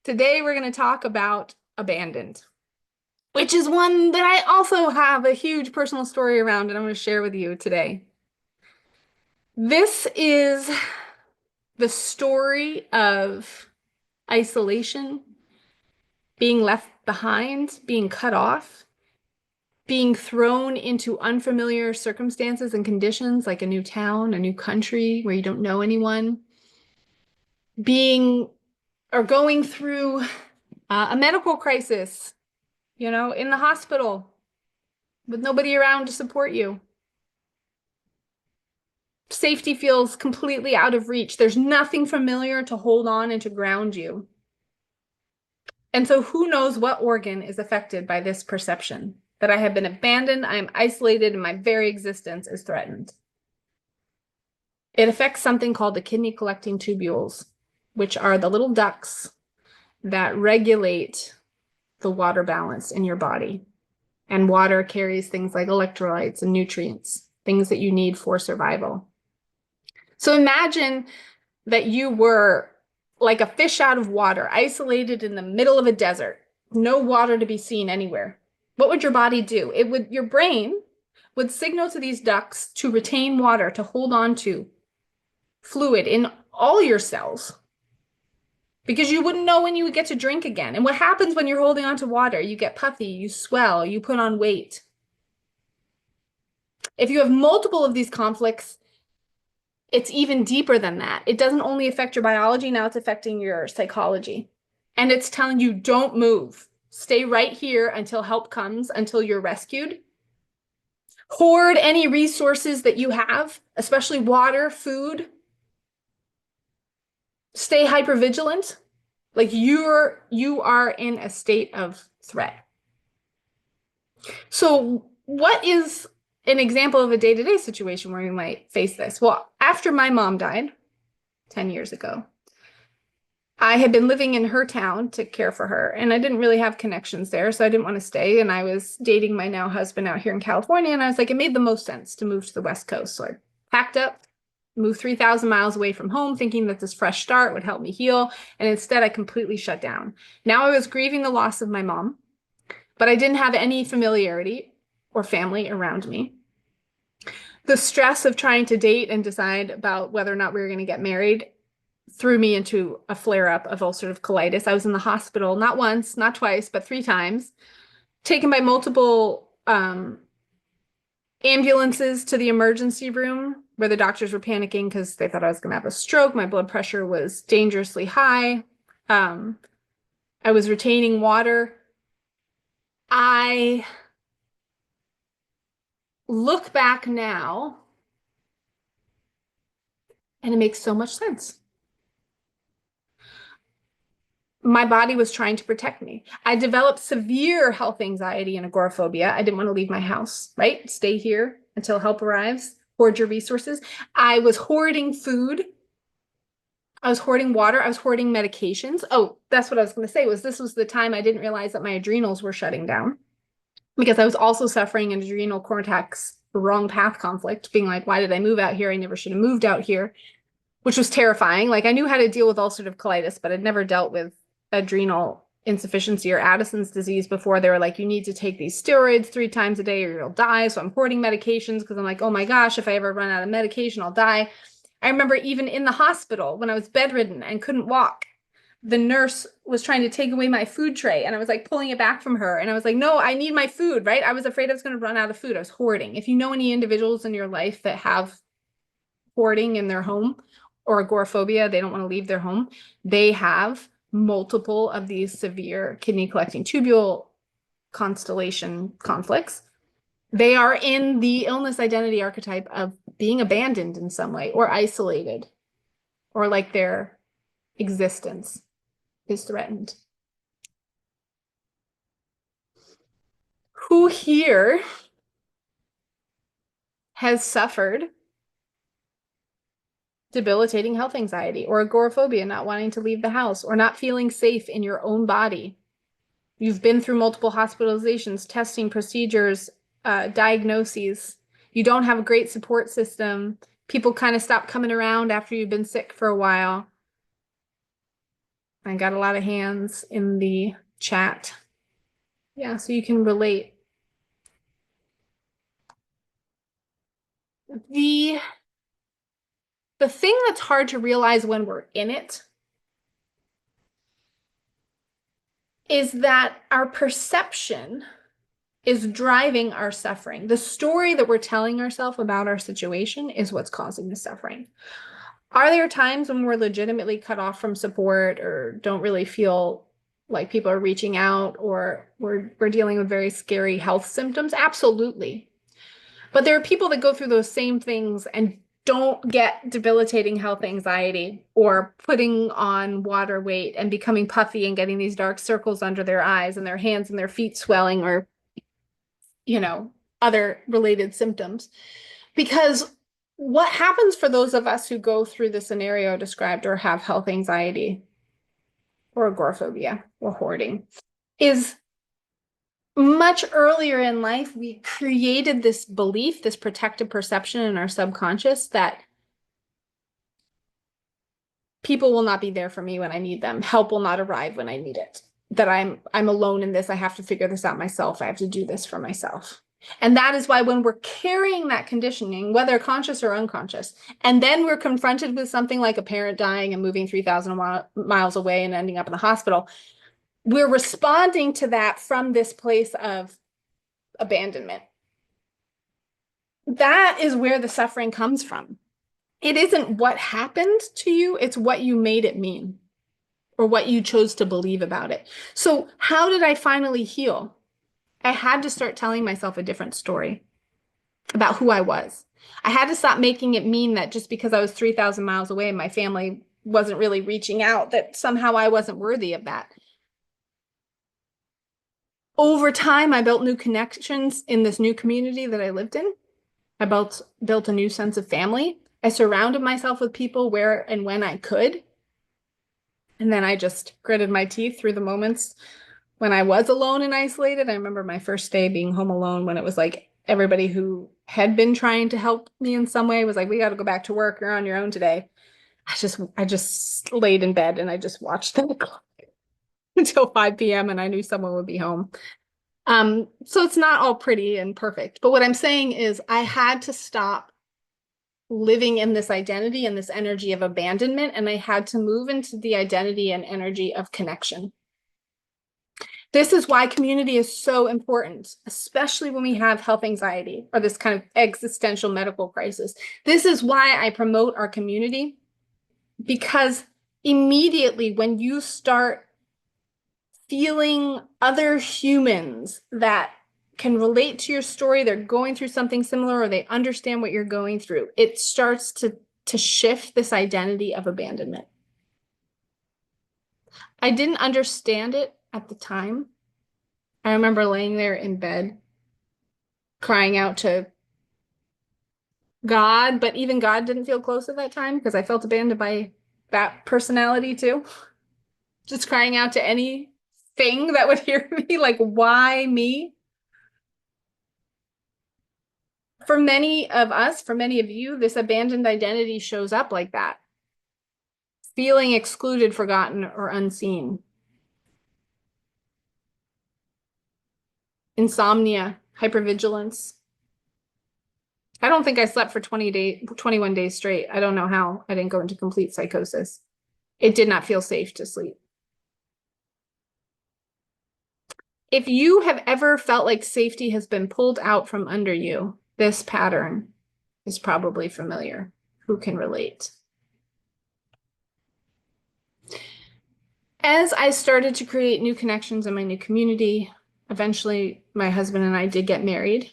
Today we're going to talk about abandoned, which is one that I also have a huge personal story around and I'm going to share with you today. This is the story of isolation, being left behind, being cut off, being thrown into unfamiliar circumstances and conditions like a new town, a new country where you don't know anyone, being or going through a medical crisis, in the hospital with nobody around to support you. Safety feels completely out of reach. There's nothing familiar to hold on and to ground you. And so who knows what organ is affected by this perception that I have been abandoned, I am isolated, and my very existence is threatened. It affects something called the kidney collecting tubules, which are the little ducts that regulate the water balance in your body. And water carries things like electrolytes and nutrients, things that you need for survival. So imagine that you were like a fish out of water, isolated in the middle of a desert, no water to be seen anywhere. What would your body do? Your brain would signal to these ducts to retain water, to hold on to fluid in all your cells, because you wouldn't know when you would get to drink again. And what happens when you're holding on to water? You get puffy, you swell, you put on weight. If you have multiple of these conflicts, it's even deeper than that. It doesn't only affect your biology, now it's affecting your psychology. And it's telling you, don't move. Stay right here until help comes, until you're rescued. Hoard any resources that you have, especially water, food. Stay hypervigilant. Like you are in a state of threat. So what is an example of a day-to-day situation where you might face this? Well, after my mom died 10 years ago, I had been living in her town to care for her, and I didn't really have connections there, so I didn't want to stay. And I was dating my now husband out here in California, and I was like, it made the most sense to move to the West Coast. So I packed up, moved 3,000 miles away from home, thinking that this fresh start would help me heal. And instead, I completely shut down. Now I was grieving the loss of my mom, but I didn't have any familiarity or family around me. The stress of trying to date and decide about whether or not we were going to get married threw me into a flare-up of ulcerative colitis. I was in the hospital not once, not twice, but 3 times, taken by multiple ambulances to the emergency room where the doctors were panicking because they thought I was going to have a stroke. My blood pressure was dangerously high. I was retaining water. I look back now and it makes so much sense. My body was trying to protect me. I developed severe health anxiety and agoraphobia. I didn't want to leave my house, right? Stay here until help arrives. Hoard your resources. I was hoarding food. I was hoarding water. I was hoarding medications. Oh, that's what I was going to say, this was the time I didn't realize that my adrenals were shutting down, because I was also suffering an adrenal cortex wrong path conflict, being like, why did I move out here? I never should have moved out here, which was terrifying. Like, I knew how to deal with ulcerative colitis, but I'd never dealt with adrenal insufficiency or Addison's disease before. They were like, you need to take these steroids 3 times a day or you'll die. So I'm hoarding medications because I'm like, oh my gosh, if I ever run out of medication, I'll die. I remember even in the hospital when I was bedridden and couldn't walk, the nurse was trying to take away my food tray and I was like pulling it back from her. And I was like, no, I need my food, right? I was afraid I was going to run out of food. I was hoarding. If you know any individuals in your life that have hoarding in their home or agoraphobia, they don't want to leave their home, they have multiple of these severe kidney collecting tubule constellation conflicts. They are in the illness identity archetype of being abandoned in some way or isolated, or like their existence is threatened. Who here has suffered debilitating health anxiety or agoraphobia, not wanting to leave the house or not feeling safe in your own body? You've been through multiple hospitalizations, testing, procedures, diagnoses. You don't have a great support system. People kind of stop coming around after you've been sick for a while. I got a lot of hands in the chat. Yeah, so you can relate. The thing that's hard to realize when we're in it is that our perception is driving our suffering. The story that we're telling ourselves about our situation is what's causing the suffering. Are there times when we're legitimately cut off from support or don't really feel like people are reaching out, or we're dealing with very scary health symptoms? Absolutely. But there are people that go through those same things and don't get debilitating health anxiety or putting on water weight and becoming puffy and getting these dark circles under their eyes and their hands and their feet swelling, or, other related symptoms. Because what happens for those of us who go through the scenario described or have health anxiety or agoraphobia or hoarding is much earlier in life, we created this belief, this protective perception in our subconscious that people will not be there for me when I need them. Help will not arrive when I need it. That I'm alone in this. I have to figure this out myself. I have to do this for myself. And that is why when we're carrying that conditioning, whether conscious or unconscious, and then we're confronted with something like a parent dying and moving 3,000 miles away and ending up in the hospital, we're responding to that from this place of abandonment. That is where the suffering comes from. It isn't what happened to you, it's what you made it mean or what you chose to believe about it. So how did I finally heal? I had to start telling myself a different story about who I was. I had to stop making it mean that just because I was 3,000 miles away and my family wasn't really reaching out, that somehow I wasn't worthy of that. Over time, I built new connections in this new community that I lived in. I built a new sense of family. I surrounded myself with people where and when I could. And then I just gritted my teeth through the moments when I was alone and isolated. I remember my first day being home alone when it was like everybody who had been trying to help me in some way was like, we got to go back to work. You're on your own today. I just laid in bed and I just watched the clock until 5 p.m. and I knew someone would be home. So it's not all pretty and perfect. But what I'm saying is I had to stop living in this identity and this energy of abandonment, and I had to move into the identity and energy of connection. This is why community is so important, especially when we have health anxiety or this kind of existential medical crisis. This is why I promote our community, because immediately when you start feeling other humans that can relate to your story, they're going through something similar, or they understand what you're going through, it starts to shift this identity of abandonment. I didn't understand it at the time. I remember laying there in bed, crying out to God, but even God didn't feel close at that time because I felt abandoned by that personality too. Just crying out to anything that would hear me, like, why me? For many of us, for many of you, this abandoned identity shows up like that. Feeling excluded, forgotten, or unseen. Insomnia, hypervigilance. I don't think I slept for 21 days straight. I don't know how. I didn't go into complete psychosis. It did not feel safe to sleep. If you have ever felt like safety has been pulled out from under you, this pattern is probably familiar. Who can relate? As I started to create new connections in my new community, eventually my husband and I did get married.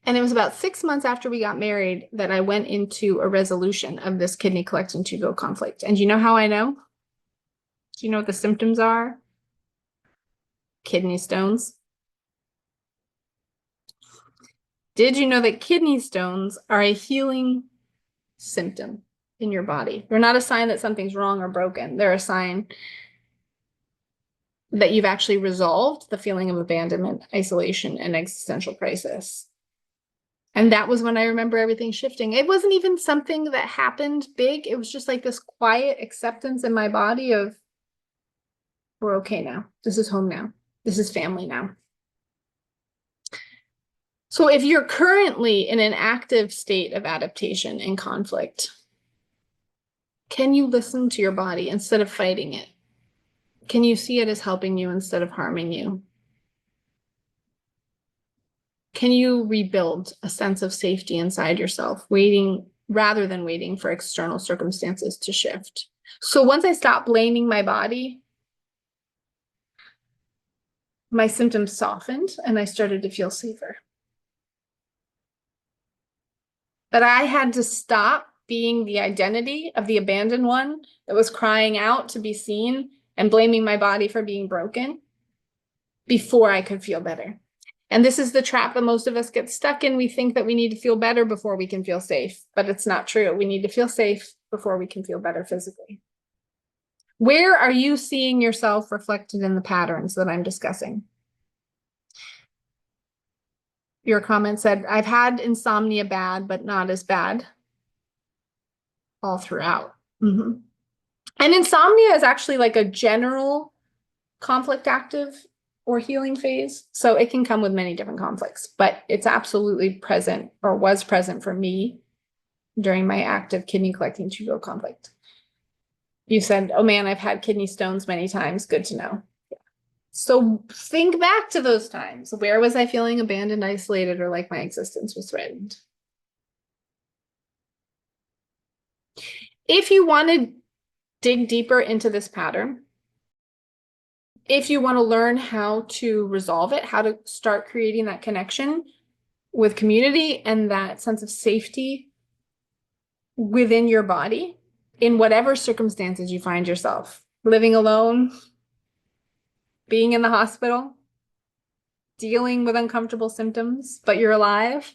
And it was about 6 months after we got married that I went into a resolution of this kidney collecting to-go conflict. And you know how I know? Do you know what the symptoms are? Kidney stones. Did you know that kidney stones are a healing symptom in your body? They're not a sign that something's wrong or broken. They're a sign that you've actually resolved the feeling of abandonment, isolation, and existential crisis. And that was when I remember everything shifting. It wasn't even something that happened big. It was just like this quiet acceptance in my body of, we're okay now. This is home now. This is family now. So if you're currently in an active state of adaptation and conflict, can you listen to your body instead of fighting it? Can you see it as helping you instead of harming you? Can you rebuild a sense of safety inside yourself, rather than waiting for external circumstances to shift? So once I stopped blaming my body, my symptoms softened and I started to feel safer. But I had to stop being the identity of the abandoned one that was crying out to be seen and blaming my body for being broken before I could feel better. And this is the trap that most of us get stuck in. We think that we need to feel better before we can feel safe, but it's not true. We need to feel safe before we can feel better physically. Where are you seeing yourself reflected in the patterns that I'm discussing? Your comment said, I've had insomnia bad, but not as bad all throughout. And insomnia is actually like a general conflict active or healing phase. So it can come with many different conflicts, but it's absolutely present, or was present for me during my active kidney collecting tubular conflict. You said, oh man, I've had kidney stones many times. Good to know. Yeah. So think back to those times. Where was I feeling abandoned, isolated, or like my existence was threatened? If you want to dig deeper into this pattern, if you want to learn how to resolve it, how to start creating that connection with community and that sense of safety within your body, in whatever circumstances you find yourself, living alone, being in the hospital, dealing with uncomfortable symptoms, but you're alive,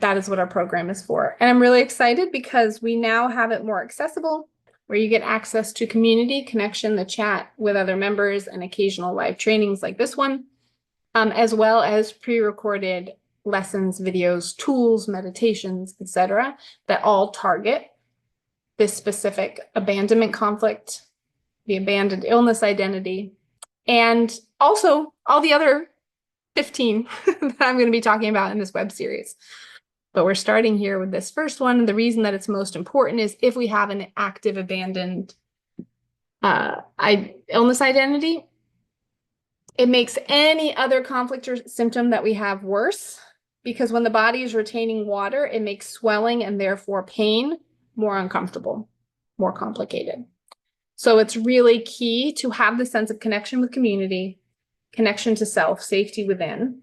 that is what our program is for. And I'm really excited because we now have it more accessible, where you get access to community, connection, the chat with other members, and occasional live trainings like this one, as well as pre-recorded lessons, videos, tools, meditations, etc., that all target this specific abandonment conflict, the abandoned illness identity, and also all the other 15 that I'm going to be talking about in this web series. But we're starting here with this first one. The reason that it's most important is if we have an active abandoned illness identity, it makes any other conflict or symptom that we have worse, because when the body is retaining water, it makes swelling and therefore pain more uncomfortable, more complicated. So it's really key to have the sense of connection with community, connection to self, safety within,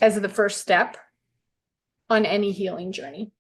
as the first step on any healing journey.